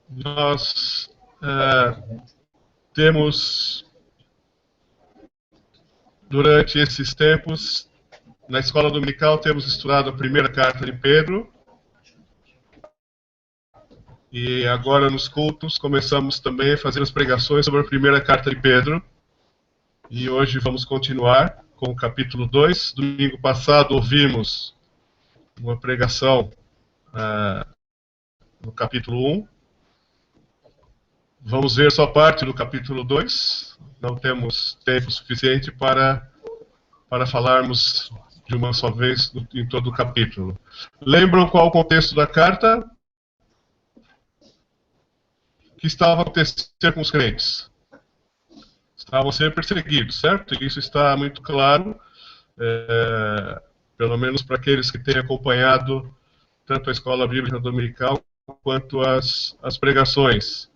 Nós temos, durante esses tempos, na escola dominical, temos estudado a primeira carta de Pedro. E agora, nos cultos, começamos também a fazer as pregações sobre a primeira carta de Pedro. E hoje vamos continuar com o capítulo 2. Domingo passado ouvimos uma pregação no capítulo 1. Vamos ver só parte do capítulo 2. Não temos tempo suficiente para falarmos de uma só vez em todo o capítulo. Lembram qual o contexto da carta? O que estava acontecendo com os crentes? Estavam sendo perseguidos, certo? E isso está muito claro, pelo menos para aqueles que têm acompanhado tanto a escola bíblica dominical quanto as pregações.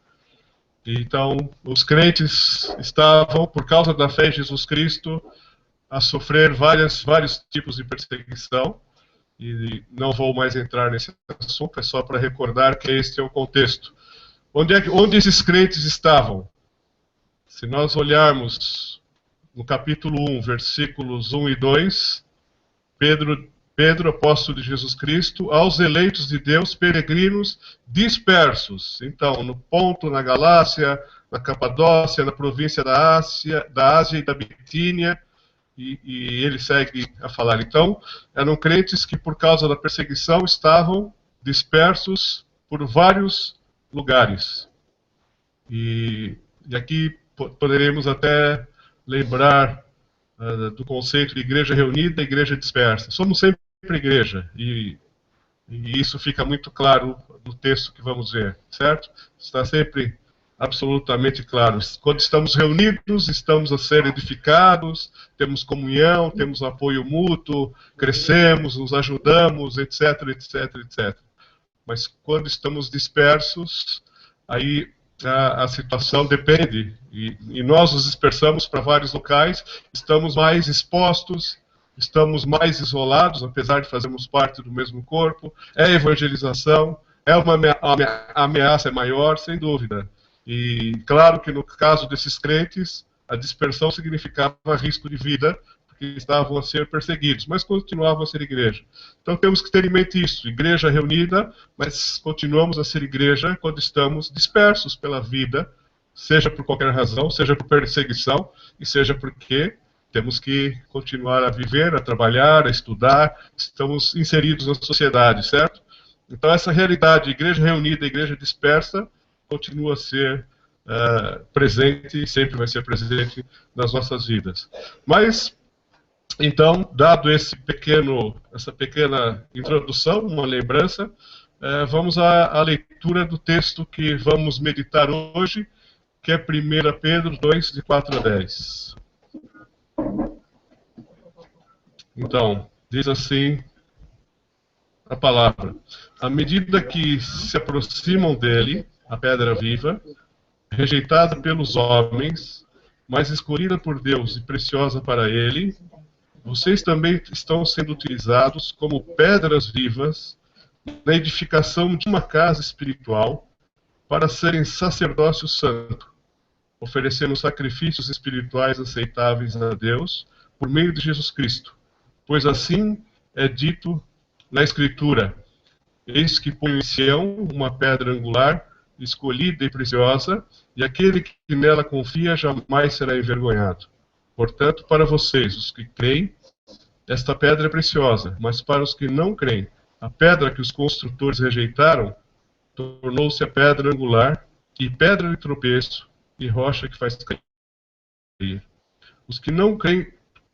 Então, os crentes estavam, por causa da fé em Jesus Cristo, a sofrer vários tipos de perseguição. E não vou mais entrar nesse assunto, é só para recordar que este é o contexto. Onde esses crentes estavam? Se nós olharmos no capítulo 1, versículos 1 e 2, Pedro, apóstolo de Jesus Cristo, aos eleitos de Deus, peregrinos dispersos. Então, no Ponto, na Galácia, na Capadócia, na província da Ásia e da Bitínia, e ele segue a falar. Então, eram crentes que, por causa da perseguição, estavam dispersos por vários lugares. E aqui poderemos até lembrar do conceito de igreja reunida e igreja dispersa. Somos sempre igreja, e isso fica muito claro no texto que vamos ver, certo? Está sempre absolutamente claro. Quando estamos reunidos, estamos a ser edificados, temos comunhão, temos apoio mútuo, crescemos, nos ajudamos, etc, etc, etc. Mas quando estamos dispersos, aí a situação depende, e nós nos dispersamos para vários locais, estamos mais expostos, estamos mais isolados, apesar de fazermos parte do mesmo corpo, é evangelização, é uma ameaça maior, sem dúvida. E claro que no caso desses crentes, a dispersão significava risco de vida, porque estavam a ser perseguidos, mas continuavam a ser igreja. Então temos que ter em mente isso, igreja reunida, mas continuamos a ser igreja quando estamos dispersos pela vida, seja por qualquer razão, seja por perseguição, e seja porque temos que continuar a viver, a trabalhar, a estudar, estamos inseridos na sociedade, certo? Então essa realidade, igreja reunida, igreja dispersa, continua a ser presente e sempre vai ser presente nas nossas vidas. Mas, então, dado essa pequena introdução, uma lembrança, vamos à leitura do texto que vamos meditar hoje, que é 1 Pedro 2, de 4 a 10. Então, diz assim a palavra: à medida que se aproximam dele, a pedra viva, rejeitada pelos homens, mas escolhida por Deus e preciosa para ele, vocês também estão sendo utilizados como pedras vivas na edificação de uma casa espiritual para serem sacerdócio santo, oferecendo sacrifícios espirituais aceitáveis a Deus por meio de Jesus Cristo. Pois assim é dito na Escritura: eis que ponho em Sião uma pedra angular, escolhida e preciosa, e aquele que nela confia jamais será envergonhado. Portanto, para vocês, os que creem, esta pedra é preciosa, mas para os que não creem, a pedra que os construtores rejeitaram tornou-se a pedra angular, e pedra de tropeço, e rocha que faz cair. Os que não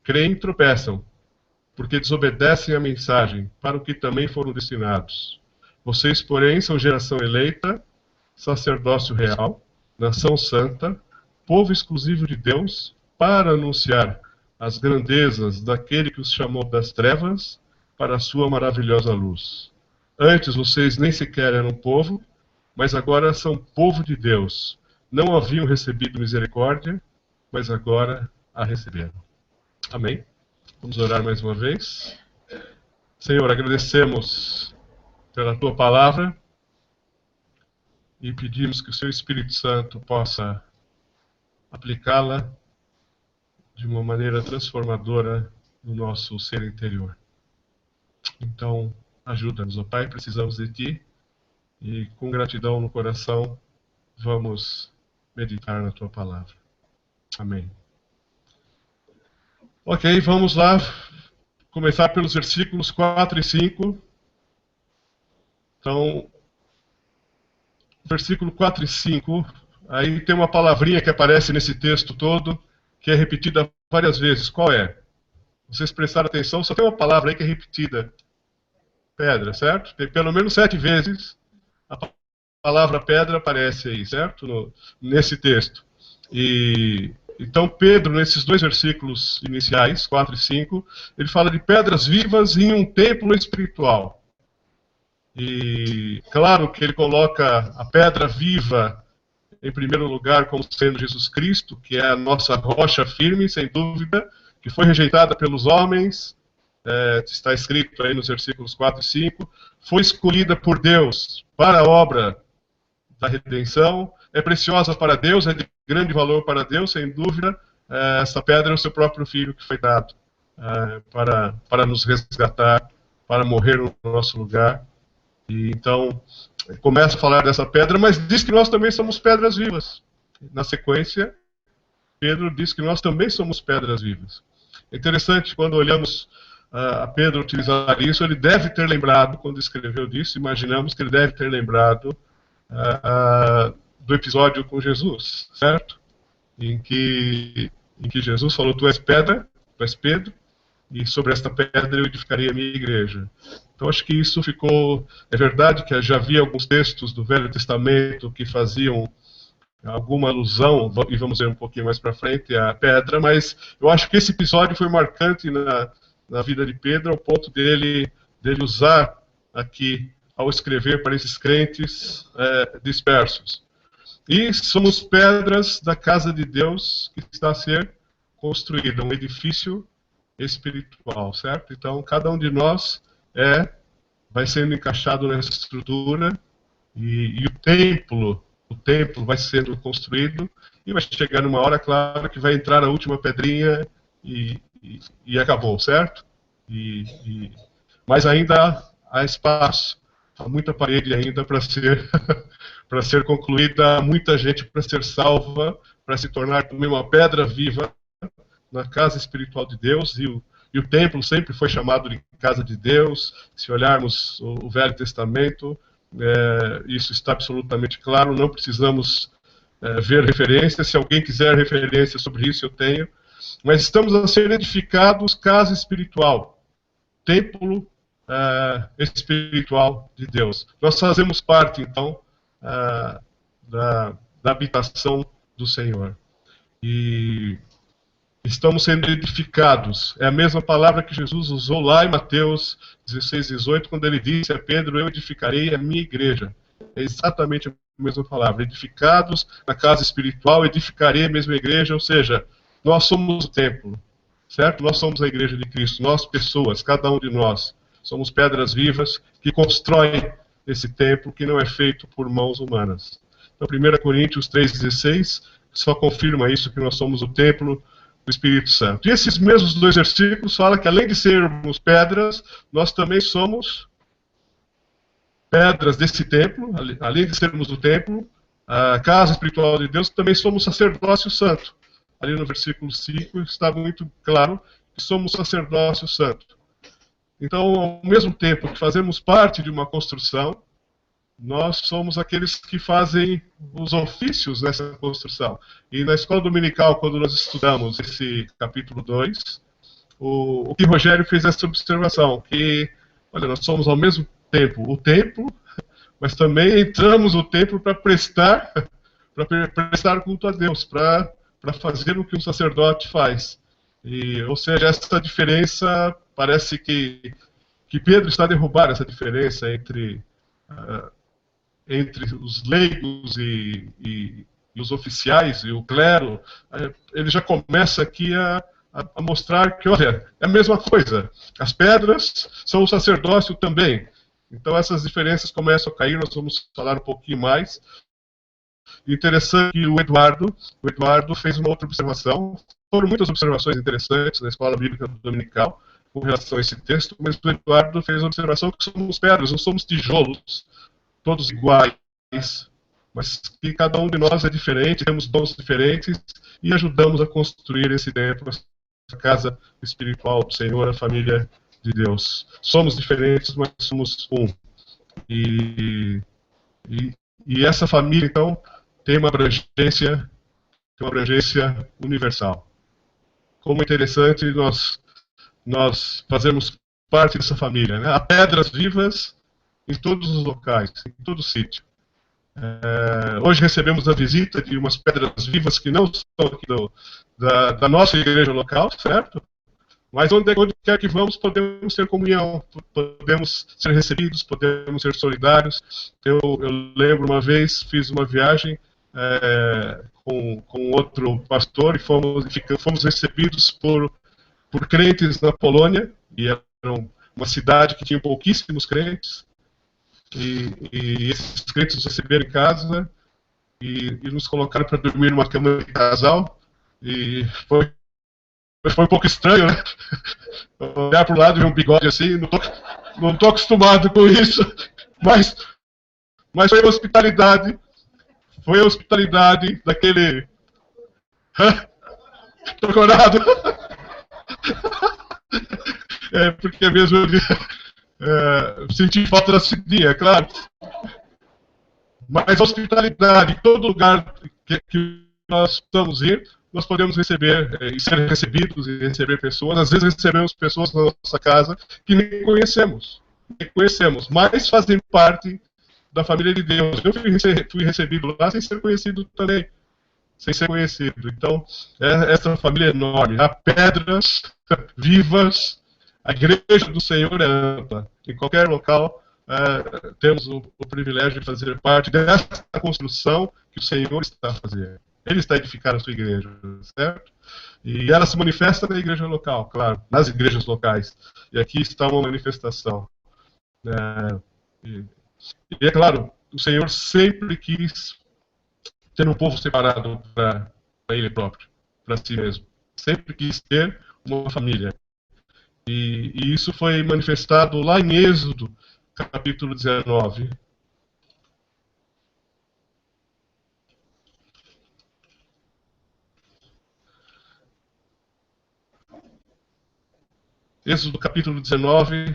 creem tropeçam, porque desobedecem a mensagem, para o que também foram destinados. Vocês, porém, são geração eleita, sacerdócio real, nação santa, povo exclusivo de Deus, para anunciar as grandezas daquele que os chamou das trevas para a sua maravilhosa luz. Antes vocês nem sequer eram povo, mas agora são povo de Deus. Não haviam recebido misericórdia, mas agora a receberam. Amém? Vamos orar mais uma vez. Senhor, agradecemos pela Tua palavra e pedimos que o Seu Espírito Santo possa aplicá-la de uma maneira transformadora no nosso ser interior. Então, ajuda-nos, ó Pai, precisamos de Ti e com gratidão no coração vamos meditar na Tua palavra. Amém. Ok, vamos lá começar pelos versículos 4 e 5. Então, versículo 4 e 5, aí tem uma palavrinha que aparece nesse texto todo, que é repetida várias vezes. Qual é? Vocês prestaram atenção, só tem uma palavra aí que é repetida. Pedra, certo? Tem pelo menos 7 vezes a palavra pedra aparece aí, certo? Nesse texto. Então Pedro, nesses 2 versículos iniciais, 4 e 5, ele fala de pedras vivas em um templo espiritual. E claro que ele coloca a pedra viva em primeiro lugar como sendo Jesus Cristo, que é a nossa rocha firme, sem dúvida, que foi rejeitada pelos homens, está escrito aí nos versículos 4 e 5, foi escolhida por Deus para a obra da redenção, é preciosa para Deus, é de grande valor para Deus, sem dúvida. Essa pedra é o seu próprio Filho que foi dado para nos resgatar, para morrer no nosso lugar. E então, começa a falar dessa pedra, mas diz que nós também somos pedras vivas. Na sequência, Pedro diz que nós também somos pedras vivas. É interessante, quando olhamos a Pedro utilizar isso, ele deve ter lembrado, quando escreveu disso, imaginamos que ele deve ter lembrado do episódio com Jesus, certo? Em que Jesus falou, tu és pedra, tu és Pedro, e sobre esta pedra eu edificarei a minha igreja. Então acho que isso ficou... É verdade que já havia alguns textos do Velho Testamento que faziam alguma alusão, e vamos ver um pouquinho mais para frente, à pedra, mas eu acho que esse episódio foi marcante na vida de Pedro, ao ponto dele usar aqui, ao escrever para esses crentes dispersos. E somos pedras da casa de Deus que está a ser construída, um edifício espiritual, certo? Então, cada um de nós vai sendo encaixado nessa estrutura e o templo vai sendo construído e vai chegar numa hora, claro, que vai entrar a última pedrinha e acabou, certo? Mas ainda há espaço, há muita parede ainda para ser para ser concluída, há muita gente para ser salva, para se tornar também uma pedra viva na casa espiritual de Deus, e o templo sempre foi chamado de casa de Deus. Se olharmos o Velho Testamento, isso está absolutamente claro, não precisamos ver referências. Se alguém quiser referência sobre isso, eu tenho. Mas estamos a ser edificados casa espiritual, templo espiritual de Deus. Nós fazemos parte, então, da habitação do Senhor. E estamos sendo edificados. É a mesma palavra que Jesus usou lá em Mateus 16, 18, quando ele disse a Pedro, eu edificarei a minha igreja. É exatamente a mesma palavra. Edificados na casa espiritual, edificarei a mesma igreja, ou seja, nós somos o templo, certo? Nós somos a igreja de Cristo, nós pessoas, cada um de nós, somos pedras vivas que constroem esse templo que não é feito por mãos humanas. Então, 1 Coríntios 3,16 só confirma isso, que nós somos o templo do Espírito Santo. E esses mesmos 2 versículos falam que além de sermos pedras, nós também somos pedras desse templo, além de sermos o templo, a casa espiritual de Deus, também somos sacerdócio santo. Ali no versículo 5 está muito claro que somos sacerdócio santo. Então, ao mesmo tempo que fazemos parte de uma construção, nós somos aqueles que fazem os ofícios nessa construção. E na escola dominical, quando nós estudamos esse capítulo 2, o que Rogério fez essa observação, que, olha, nós somos ao mesmo tempo o templo, mas também entramos no templo para prestar culto a Deus, para fazer o que um sacerdote faz. Ou seja, essa diferença, parece que Pedro está a derrubar essa diferença entre os leigos e os oficiais e o clero. Ele já começa aqui a mostrar que, olha, é a mesma coisa. As pedras são o sacerdócio também. Então essas diferenças começam a cair, nós vamos falar um pouquinho mais. Interessante que o Eduardo fez uma outra observação. Foram muitas observações interessantes na Escola Bíblica Dominical com relação a esse texto, mas o Eduardo fez a observação que somos pedras, não somos tijolos, todos iguais, mas que cada um de nós é diferente, temos dons diferentes e ajudamos a construir esse templo, essa casa espiritual do Senhor, a família de Deus. Somos diferentes, mas somos um. E essa família, então, tem uma abrangência universal. Como é interessante nós fazermos parte dessa família, né? Há pedras vivas em todos os locais, em todo sítio. Hoje recebemos a visita de umas pedras vivas que não são aqui da nossa igreja local, certo? Mas onde quer que vamos, podemos ter comunhão, podemos ser recebidos, podemos ser solidários. Eu lembro uma vez, fiz uma viagem com outro pastor e fomos recebidos por crentes na Polônia, e era uma cidade que tinha pouquíssimos crentes, e esses crentes nos receberam em casa e nos colocaram para dormir numa cama de casal, e foi um pouco estranho, né? Olhar para o lado e ver um bigode assim, não tô acostumado com isso, mas foi a hospitalidade daquele... Tô corado. Porque mesmo senti falta da cidinha, é claro. Mas a hospitalidade, em todo lugar que nós estamos ir, nós podemos receber e ser recebidos e receber pessoas. Às vezes recebemos pessoas na nossa casa que nem conhecemos, mas fazem parte da família de Deus. Eu fui recebido lá sem ser conhecido também. Então, essa família é enorme. Há pedras vivas. A igreja do Senhor é ampla. Em qualquer local, temos o privilégio de fazer parte dessa construção que o Senhor está fazendo. Ele está edificando a sua igreja, certo? E ela se manifesta na igreja local, claro, nas igrejas locais. E aqui está uma manifestação. E é claro, o Senhor sempre quis ter um povo separado para Ele próprio, para si mesmo. Sempre quis ter uma família. E isso foi manifestado lá em Êxodo, capítulo 19. Êxodo capítulo 19,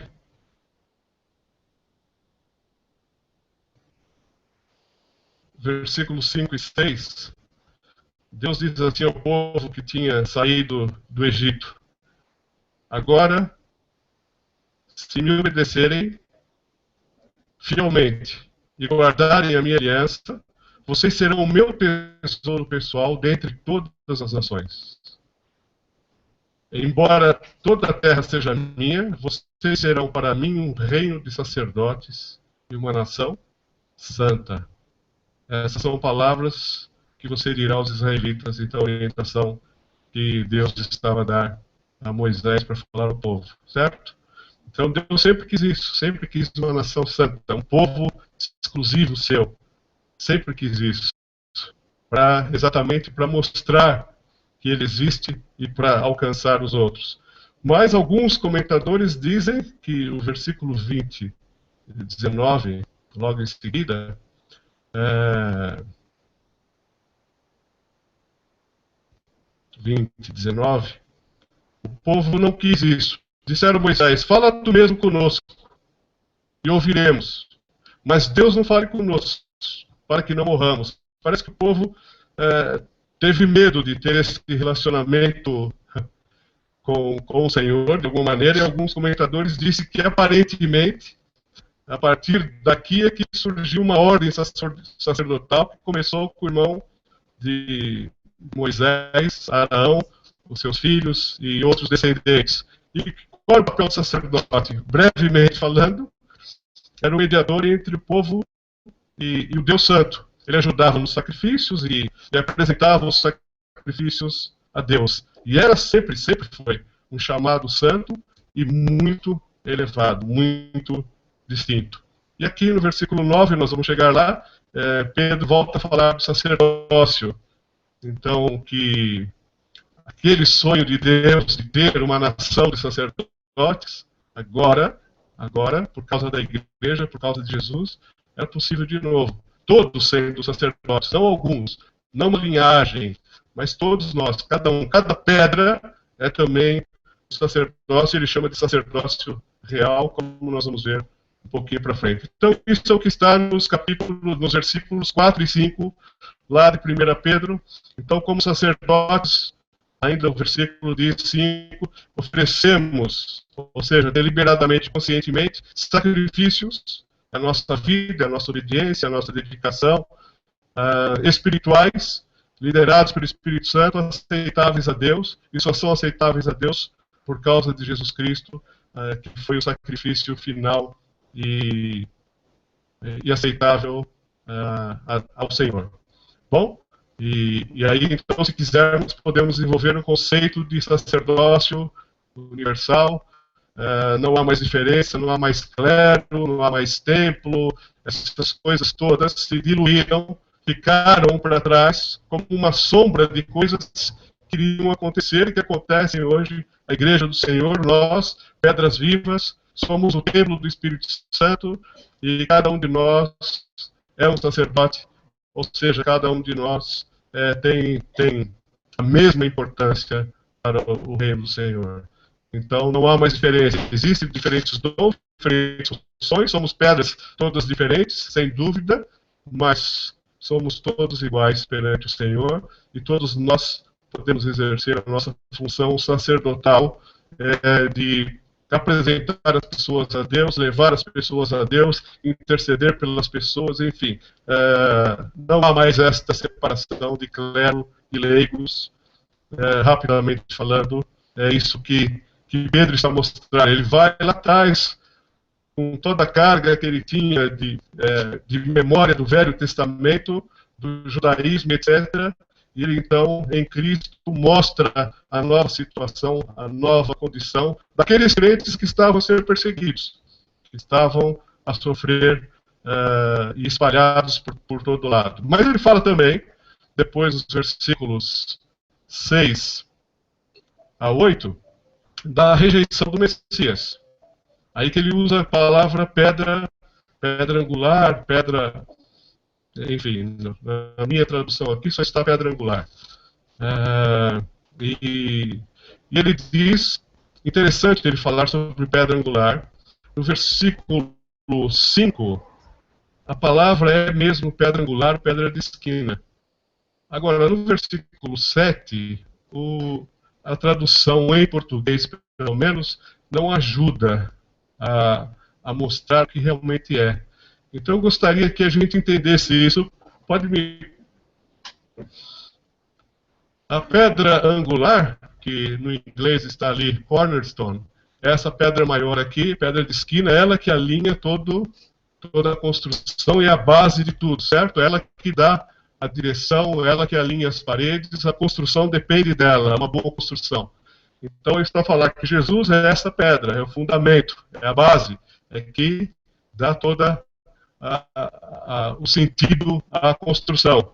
versículos 5 e 6, Deus diz assim ao povo que tinha saído do Egito: agora, se me obedecerem fielmente e guardarem a minha aliança, vocês serão o meu tesouro pessoal dentre todas as nações. Embora toda a terra seja minha, vocês serão para mim um reino de sacerdotes e uma nação santa. Essas são palavras que você dirá aos israelitas, então a orientação que Deus estava a dar a Moisés para falar ao povo, certo? Então Deus sempre quis isso, sempre quis uma nação santa, um povo exclusivo seu, sempre quis isso, exatamente para mostrar que Ele existe e para alcançar os outros. Mas alguns comentadores dizem que o versículo 20, 19, logo em seguida, 20, 19, o povo não quis isso. Disseram a Moisés: fala tu mesmo conosco e ouviremos. Mas Deus não fale conosco, para que não morramos. Parece que o povo teve medo de ter esse relacionamento com o Senhor, de alguma maneira, e alguns comentadores dizem que, aparentemente, a partir daqui é que surgiu uma ordem sacerdotal que começou com o irmão de Moisés, Arão, os seus filhos e outros descendentes. E qual é o papel do sacerdote? Brevemente falando, era o mediador entre o povo e o Deus Santo. Ele ajudava nos sacrifícios e apresentava os sacrifícios a Deus. E era sempre foi um chamado santo e muito elevado, muito distinto. E aqui no versículo 9, nós vamos chegar lá, Pedro volta a falar do sacerdócio. Então, que aquele sonho de Deus de ter uma nação de sacerdotes, agora, por causa da igreja, por causa de Jesus, é possível de novo. Todos sendo sacerdotes, não alguns, não uma linhagem, mas todos nós, cada pedra é também o sacerdócio, ele chama de sacerdócio real, como nós vamos ver um pouquinho para frente. Então, isso é o que está nos versículos 4 e 5, lá de 1 Pedro. Então, como sacerdotes, ainda o versículo diz 5, oferecemos, ou seja, deliberadamente, conscientemente, sacrifícios, a nossa vida, a nossa obediência, a nossa dedicação, espirituais, liderados pelo Espírito Santo, aceitáveis a Deus, e só são aceitáveis a Deus por causa de Jesus Cristo, que foi o sacrifício final e aceitável ao Senhor. Bom, e aí, então, se quisermos, podemos desenvolver um conceito de sacerdócio universal. Não há mais diferença, não há mais clero, não há mais templo, essas coisas todas se diluíram, ficaram para trás como uma sombra de coisas que iriam acontecer e que acontecem hoje. A Igreja do Senhor, nós, pedras vivas, somos o templo do Espírito Santo e cada um de nós é um sacerdote, ou seja, cada um de nós tem a mesma importância para o reino do Senhor. Então não há mais diferença. Existem diferentes dons, diferentes funções, somos pedras todas diferentes, sem dúvida, mas somos todos iguais perante o Senhor e todos nós podemos exercer a nossa função sacerdotal de apresentar as pessoas a Deus, levar as pessoas a Deus, interceder pelas pessoas, enfim. Não há mais esta separação de clero e leigos. Rapidamente falando, é isso que Pedro está mostrando. Ele vai lá atrás, com toda a carga que ele tinha de memória do Velho Testamento, do judaísmo, etc., e ele, então, em Cristo, mostra a nova situação, a nova condição daqueles crentes que estavam a ser perseguidos, que estavam a sofrer e espalhados por todo lado. Mas ele fala também, depois dos versículos 6 a 8, da rejeição do Messias. Aí que ele usa a palavra pedra angular, pedra... Enfim, na minha tradução aqui só está pedra angular. E ele diz, interessante ele falar sobre pedra angular, no versículo 5, a palavra é mesmo pedra angular, pedra de esquina. Agora, no versículo 7, a tradução em português, pelo menos, não ajuda a mostrar o que realmente é. Então eu gostaria que a gente entendesse isso. A pedra angular, que no inglês está ali, cornerstone, essa pedra maior aqui, pedra de esquina, ela que alinha toda a construção e a base de tudo, certo? Ela que dá a direção, ela que alinha as paredes, a construção depende dela, é uma boa construção. Então isso para falar que Jesus é essa pedra, é o fundamento, é a base, é que dá toda o sentido à construção.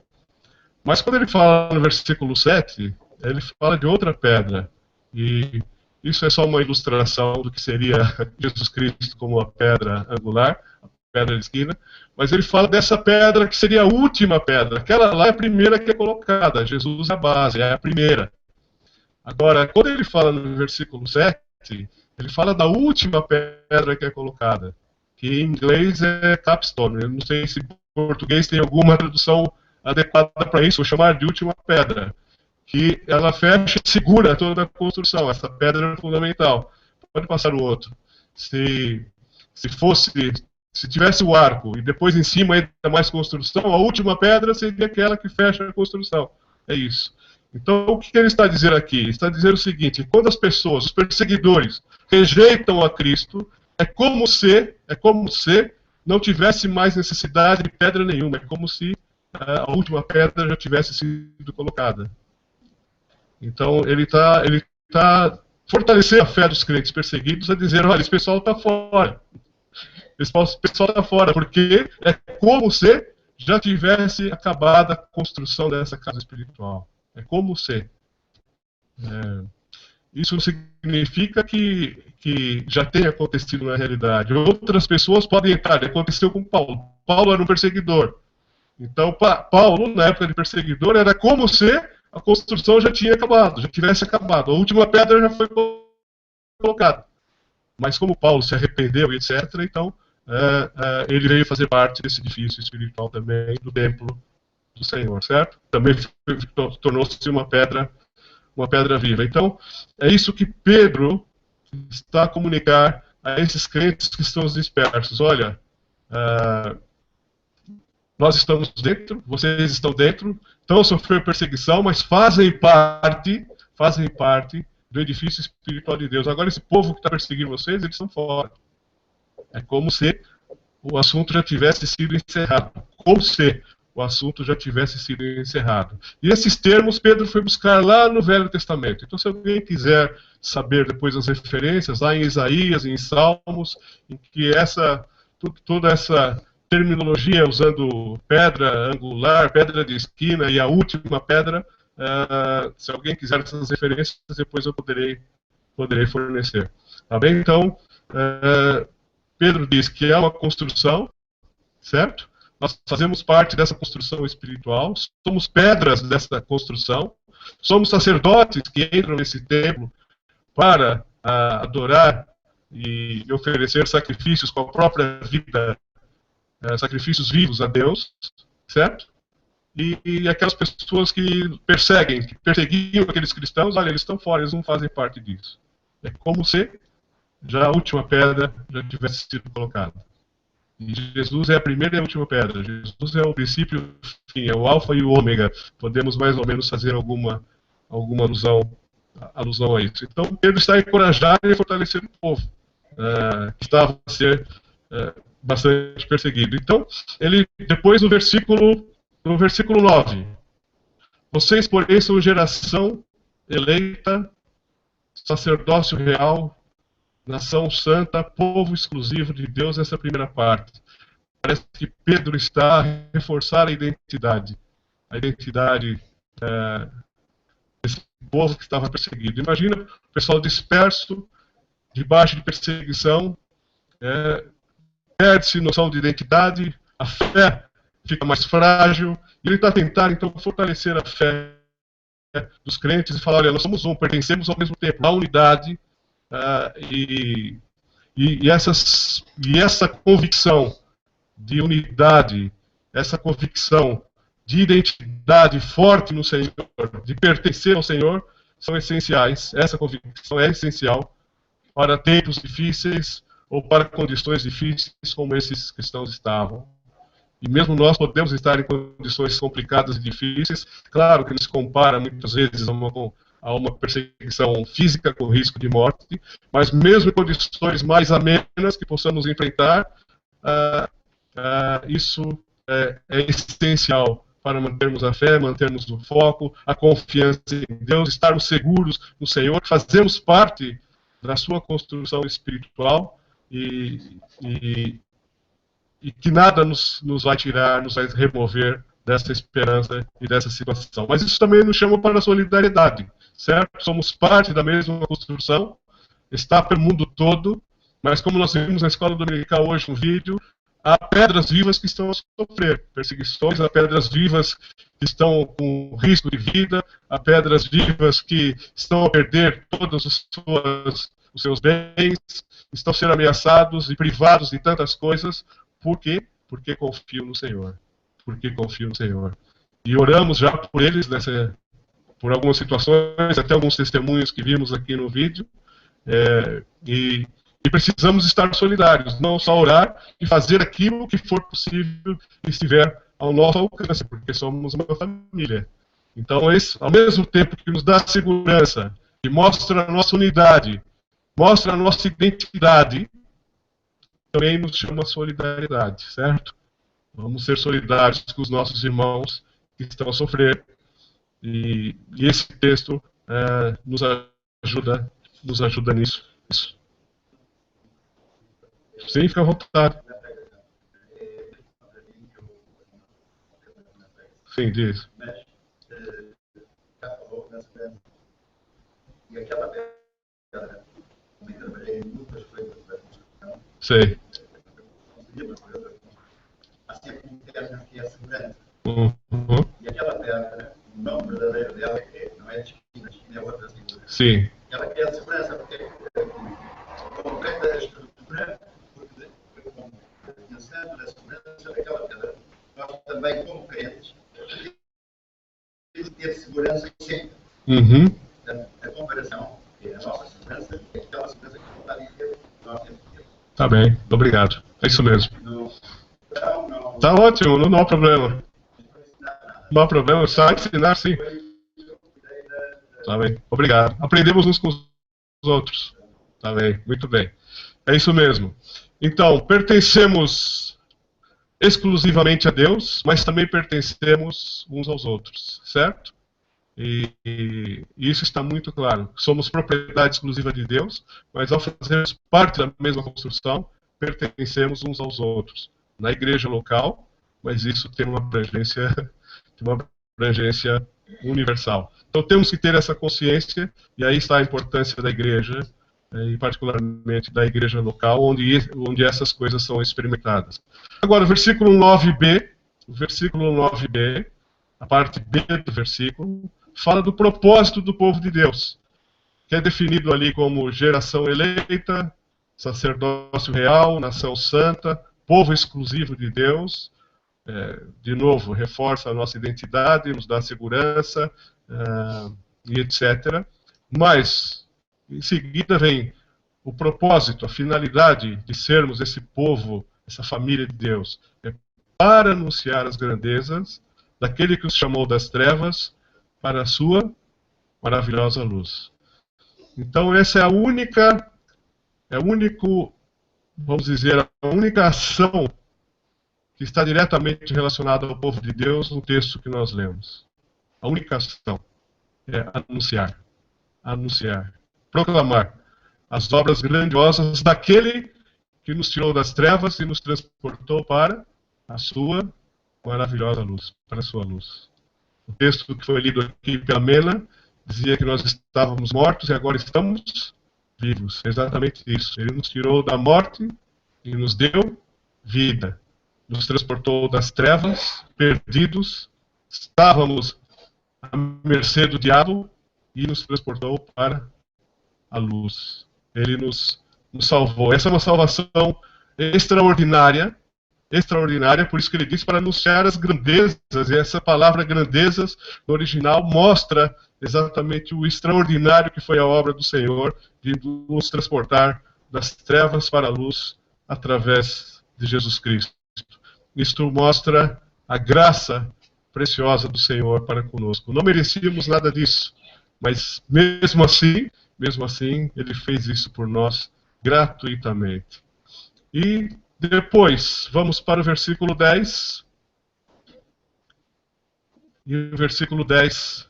Mas quando ele fala no versículo 7, ele fala de outra pedra. E isso é só uma ilustração do que seria Jesus Cristo como a pedra angular, a pedra de esquina. Mas ele fala dessa pedra que seria a última pedra. Aquela lá é a primeira que é colocada. Jesus é a base, é a primeira. Agora, quando ele fala no versículo 7, ele fala da última pedra que é colocada, que em inglês é capstone. Eu não sei se em português tem alguma tradução adequada para isso, vou chamar de última pedra, que ela fecha e segura toda a construção. Essa pedra é fundamental. Pode passar o outro. Se tivesse o arco e depois em cima ainda mais construção, a última pedra seria aquela que fecha a construção. É isso. Então, o que ele está dizendo aqui? Ele está dizendo o seguinte: quando as pessoas, os perseguidores, rejeitam a Cristo, é como se não tivesse mais necessidade de pedra nenhuma. É como se a última pedra já tivesse sido colocada. Então, ele está fortalecendo a fé dos crentes perseguidos, a dizer: olha, esse pessoal está fora. Esse pessoal está fora, porque é como se já tivesse acabado a construção dessa casa espiritual. É como se. Isso não significa que já tenha acontecido na realidade. Outras pessoas podem entrar. Aconteceu com Paulo. Paulo era um perseguidor. Então, Paulo, na época de perseguidor, era como se a construção já tinha acabado, já tivesse acabado. A última pedra já foi colocada. Mas como Paulo se arrependeu, etc., então ele veio fazer parte desse edifício espiritual também, do templo do Senhor, certo? Também tornou-se uma pedra viva. Então, é isso que Pedro está a comunicar a esses crentes que estão dispersos. Olha, nós estamos dentro, vocês estão dentro, estão a sofrer perseguição, mas fazem parte do edifício espiritual de Deus. Agora, esse povo que está perseguindo vocês, eles estão fora. É como se o assunto já tivesse sido encerrado. Como se o assunto já tivesse sido encerrado. E esses termos Pedro foi buscar lá no Velho Testamento. Então, se alguém quiser saber depois as referências, lá em Isaías, em Salmos, em que toda essa terminologia usando pedra angular, pedra de esquina e a última pedra, se alguém quiser essas referências, depois eu poderei fornecer. Tá bem? Então, Pedro diz que é uma construção, certo? Nós fazemos parte dessa construção espiritual, somos pedras dessa construção, somos sacerdotes que entram nesse templo para adorar e oferecer sacrifícios com a própria vida, sacrifícios vivos a Deus, certo? E aquelas pessoas que perseguiam aqueles cristãos, olha, eles estão fora, eles não fazem parte disso. É como se já a última pedra já tivesse sido colocada. E Jesus é a primeira e a última pedra. Jesus é o princípio, enfim, é o alfa e o ômega. Podemos mais ou menos fazer alguma alusão a isso. Então, Pedro está a encorajar e fortalecer o povo, que estava a ser bastante perseguido. Então, ele, depois no versículo 9, vocês, porém, são geração eleita, sacerdócio real, nação santa, povo exclusivo de Deus, essa primeira parte. Parece que Pedro está a reforçar a identidade desse povo que estava perseguido. Imagina o pessoal disperso, debaixo de perseguição, perde-se noção de identidade, a fé fica mais frágil, e ele está a tentar, então, fortalecer a fé dos crentes e falar: olha, nós somos um, pertencemos ao mesmo tempo, à unidade. E essa convicção de unidade, essa convicção de identidade forte no Senhor, de pertencer ao Senhor, são essenciais. Essa convicção é essencial para tempos difíceis ou para condições difíceis como esses cristãos estavam. E mesmo nós podemos estar em condições complicadas e difíceis. Claro que não se compara muitas vezes a uma perseguição física com risco de morte, mas mesmo em condições mais amenas que possamos enfrentar, isso é essencial para mantermos a fé, mantermos o foco, a confiança em Deus, estarmos seguros no Senhor, fazemos parte da sua construção espiritual e que nada nos vai tirar, nos vai remover dessa esperança e dessa situação. Mas isso também nos chama para a solidariedade, certo? Somos parte da mesma construção, está pelo mundo todo, mas como nós vimos na escola dominical hoje no vídeo, há pedras vivas que estão a sofrer perseguições, há pedras vivas que estão com risco de vida, há pedras vivas que estão a perder todos os seus bens, estão a ser ameaçados e privados de tantas coisas. Por quê? Porque confiam no Senhor. Porque confiam no Senhor. E oramos já por eles por algumas situações, até alguns testemunhos que vimos aqui no vídeo, e precisamos estar solidários, não só orar e fazer aquilo que for possível e estiver ao nosso alcance, porque somos uma família. Então, ao mesmo tempo que nos dá segurança, que mostra a nossa unidade, mostra a nossa identidade, também nos chama solidariedade, certo? Vamos ser solidários com os nossos irmãos que estão a sofrer. E esse texto nos ajuda nisso. Isso. Sim, fica à vontade. Sim, diz. E aquela pedra, também trabalhei em muitas coisas da construção. Sei. Assim como interno que é segurança. Uhum. E aquela pedra, o nome verdadeiro dela não é de esquina é outra segurança. Sim. Ela quer a segurança porque completa a estrutura, porque pensando na segurança daquela pedra, nós também, como crentes, temos que ter segurança sempre. Uhum. A comparação é a nossa segurança, é aquela segurança que está a dizer, nós temos que ter. Tá bem, obrigado. É isso mesmo. Tá ótimo, não há problema. Não há problema, só ensinar, sim. Tá bem, obrigado. Aprendemos uns com os outros. Tá bem, muito bem. É isso mesmo. Então, pertencemos exclusivamente a Deus, mas também pertencemos uns aos outros, certo? E isso está muito claro. Somos propriedade exclusiva de Deus, mas ao fazermos parte da mesma construção, pertencemos uns aos outros. Na igreja local, mas isso tem uma abrangência universal. Então temos que ter essa consciência, e aí está a importância da igreja, e particularmente da igreja local, onde essas coisas são experimentadas. Agora, o versículo 9b, a parte B do versículo, fala do propósito do povo de Deus, que é definido ali como geração eleita, sacerdócio real, nação santa, povo exclusivo de Deus. De novo, reforça a nossa identidade, nos dá segurança, e etc. Mas, em seguida vem o propósito, a finalidade de sermos esse povo, essa família de Deus, é para anunciar as grandezas daquele que os chamou das trevas para a sua maravilhosa luz. Então essa é a única, vamos dizer, a única ação que está diretamente relacionada ao povo de Deus no texto que nós lemos. A única ação é anunciar, proclamar as obras grandiosas daquele que nos tirou das trevas e nos transportou para a sua maravilhosa luz, para a sua luz. O texto que foi lido aqui pela Mena dizia que nós estávamos mortos e agora estamos vivos. É exatamente isso. Ele nos tirou da morte e nos deu vida. Nos transportou das trevas, perdidos, estávamos à mercê do diabo e nos transportou para a luz. Ele nos salvou. Essa é uma salvação extraordinária, por isso que ele diz para anunciar as grandezas, e essa palavra grandezas no original mostra exatamente o extraordinário que foi a obra do Senhor de nos transportar das trevas para a luz através de Jesus Cristo. Isto mostra a graça preciosa do Senhor para conosco. Não merecíamos nada disso, mas mesmo assim, ele fez isso por nós gratuitamente. E depois, vamos para o versículo 10. E o versículo 10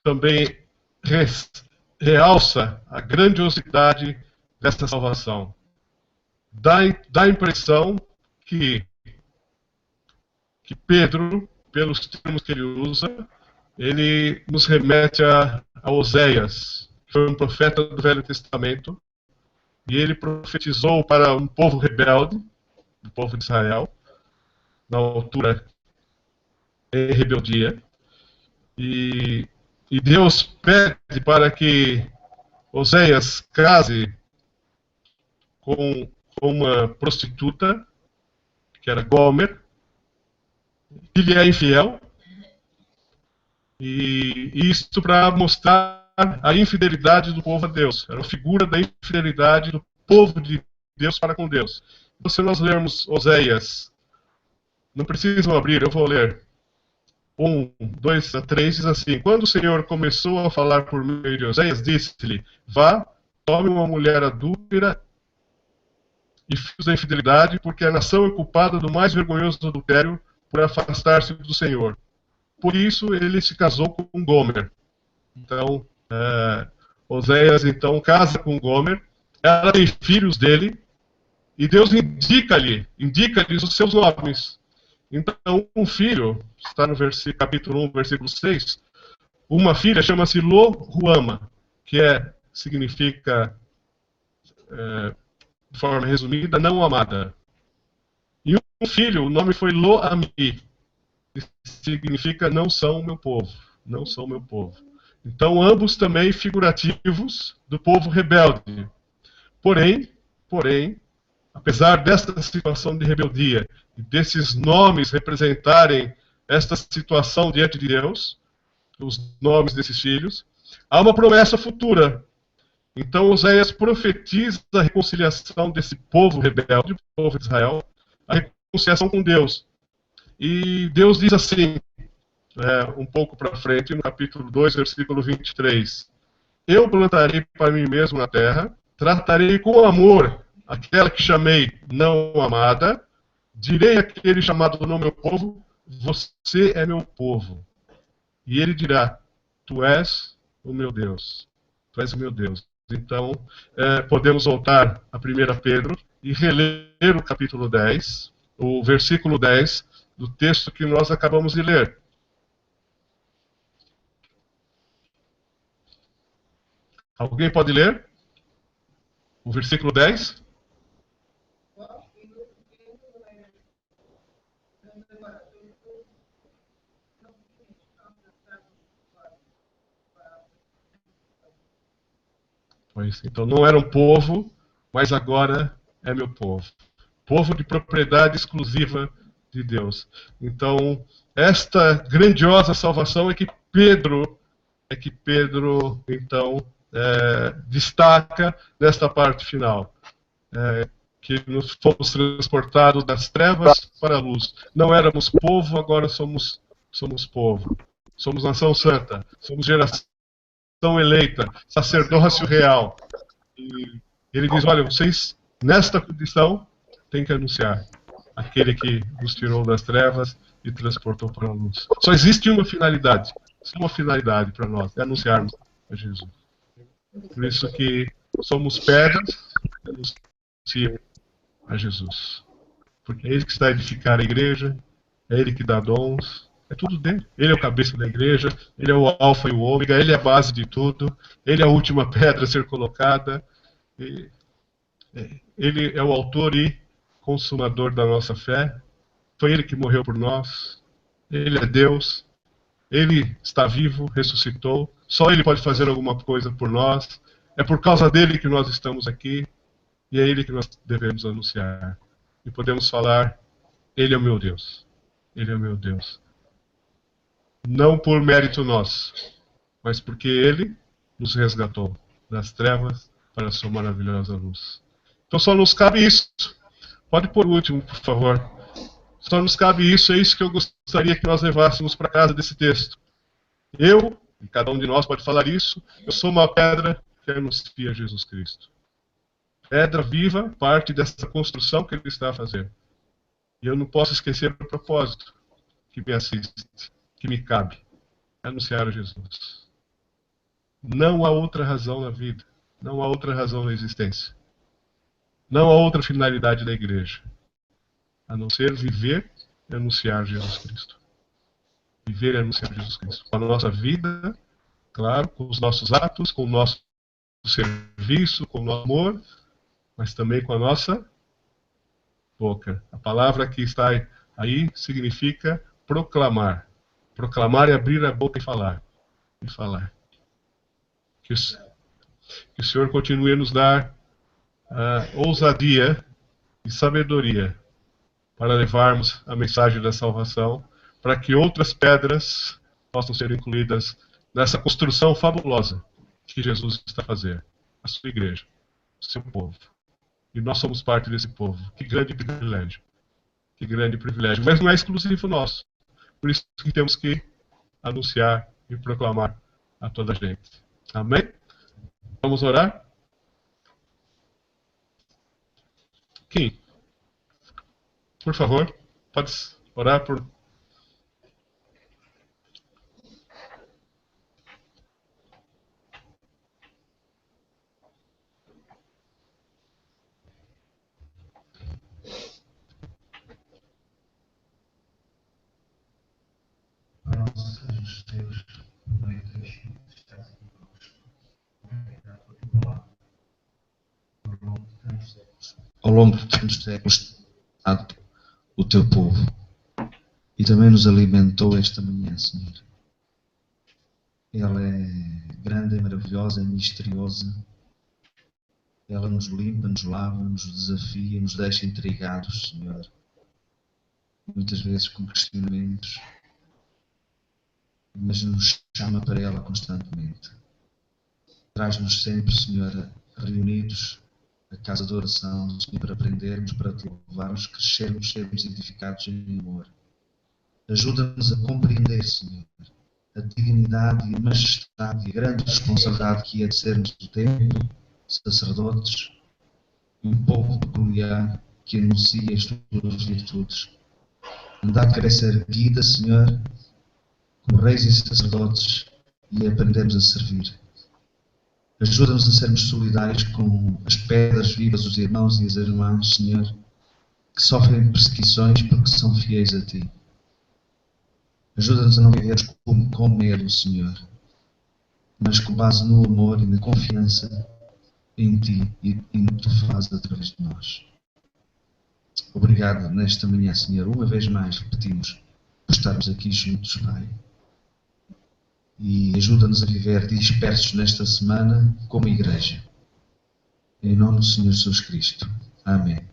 também realça a grandiosidade desta salvação. Dá a impressão que Pedro, pelos termos que ele usa, ele nos remete a Oséias, que foi um profeta do Velho Testamento, e ele profetizou para um povo rebelde, o povo de Israel, na altura em rebeldia. E Deus pede para que Oséias case com uma prostituta, que era Gomer, que lhe é infiel. E isso para mostrar a infidelidade do povo a Deus. Era uma figura da infidelidade do povo de Deus para com Deus. Então, se nós lermos Oséias, não precisam abrir, eu vou ler. 1, 2 a 3 diz assim: Quando o Senhor começou a falar por meio de Oséias, disse-lhe: Vá, tome uma mulher adúltera e filhos da infidelidade, porque a nação é culpada do mais vergonhoso adultério por afastar-se do Senhor. Por isso ele se casou com Gomer. Então, Oséias então casa com Gomer, ela tem filhos dele, e Deus indica-lhe os seus nomes. Então, um filho, está no capítulo 1, versículo 6, uma filha chama-se Lo-Ruama, que significa, de forma resumida, não amada. E um filho, o nome foi Lo-Ami, que significa não são o meu povo, não são o meu povo. Então, ambos também figurativos do povo rebelde. Porém, apesar desta situação de rebeldia e desses nomes representarem esta situação diante de Deus, os nomes desses filhos, há uma promessa futura. Então, Oséias profetiza a reconciliação desse povo rebelde, o povo de Israel, a reconciliação com Deus. E Deus diz assim, um pouco para frente, no capítulo 2, versículo 23. Eu plantarei para mim mesmo na terra, tratarei com amor aquela que chamei não amada, direi àquele chamado não meu povo, você é meu povo. E ele dirá, tu és o meu Deus. Tu és o meu Deus. Então, podemos voltar a 1 Pedro e reler o capítulo 10, o versículo 10 do texto que nós acabamos de ler. Alguém pode ler? O versículo 10? Pois, então não era um povo, mas agora é meu povo. Povo de propriedade exclusiva de Deus. Então, esta grandiosa salvação é que Pedro então, destaca nesta parte final. Que nos fomos transportados das trevas para a luz. Não éramos povo, agora somos povo. Somos nação santa, somos geração eleita, sacerdócio real. E ele diz, olha, vocês, nesta condição, têm que anunciar aquele que nos tirou das trevas e transportou para a luz. Só existe uma finalidade, para nós, é anunciarmos a Jesus. Por isso que somos pedras, anunciamos a Jesus. Porque é Ele que está a edificar a igreja, é Ele que dá dons, é tudo dele. Ele é o cabeça da igreja, Ele é o alfa e o ômega, Ele é a base de tudo, Ele é a última pedra a ser colocada, Ele é o autor e consumador da nossa fé, foi Ele que morreu por nós, Ele é Deus, Ele está vivo, ressuscitou, só Ele pode fazer alguma coisa por nós, é por causa dele que nós estamos aqui, e é Ele que nós devemos anunciar. E podemos falar, Ele é o meu Deus. Ele é o meu Deus. Não por mérito nosso, mas porque Ele nos resgatou das trevas para a sua maravilhosa luz. Então só nos cabe isso. Pode pôr o último, por favor. Só nos cabe isso, é isso que eu gostaria que nós levássemos para casa desse texto. Eu, e cada um de nós pode falar isso, eu sou uma pedra que anuncia Jesus Cristo. Pedra viva, parte dessa construção que Ele está a fazer. E eu não posso esquecer o propósito que me assiste, que me cabe, anunciar a Jesus. Não há outra razão na vida, não há outra razão na existência. Não há outra finalidade da igreja, a não ser viver e anunciar Jesus Cristo. Viver e anunciar Jesus Cristo. Com a nossa vida, claro, com os nossos atos, com o nosso serviço, com o nosso amor, mas também com a nossa boca. A palavra que está aí significa proclamar. Proclamar é abrir a boca e falar. E falar. Que o Senhor continue a nos dar ousadia e sabedoria para levarmos a mensagem da salvação, para que outras pedras possam ser incluídas nessa construção fabulosa que Jesus está fazendo, a sua igreja, o seu povo. E nós somos parte desse povo. Que grande privilégio. Que grande privilégio. Mas não é exclusivo nosso. Por isso que temos que anunciar e proclamar a toda a gente. Amém? Vamos orar? Kim, por favor, pode orar por... Nosso Deus, no meio dos filhos, estás aqui conosco. Obrigado por tua palavra. Ao longo de tantos séculos, dado o teu povo. E também nos alimentou esta manhã, Senhor. Ela é grande, é maravilhosa, é misteriosa. Ela nos limpa, nos lava, nos desafia, nos deixa intrigados, Senhor. Muitas vezes com questionamentos. Mas nos chama para ela constantemente. Traz-nos sempre, Senhor, reunidos à casa de oração, Senhor, para aprendermos, para te louvarmos, crescermos, sermos edificados em amor. Ajuda-nos a compreender, Senhor, a dignidade e a majestade e a grande responsabilidade que é de sermos o templo, sacerdotes, e um povo peculiar que anuncia as tuas virtudes. Andar querer ser erguida, Senhor, como reis e sacerdotes, e aprendemos a servir. Ajuda-nos a sermos solidários com as pedras vivas, os irmãos e as irmãs, Senhor, que sofrem perseguições porque são fiéis a Ti. Ajuda-nos a não vivermos com medo, Senhor, mas com base no amor e na confiança em Ti e em que Tu fazes através de nós. Obrigado nesta manhã, Senhor. Uma vez mais repetimos por estarmos aqui juntos, Pai. E ajuda-nos a viver dispersos nesta semana como igreja. Em nome do Senhor Jesus Cristo. Amém.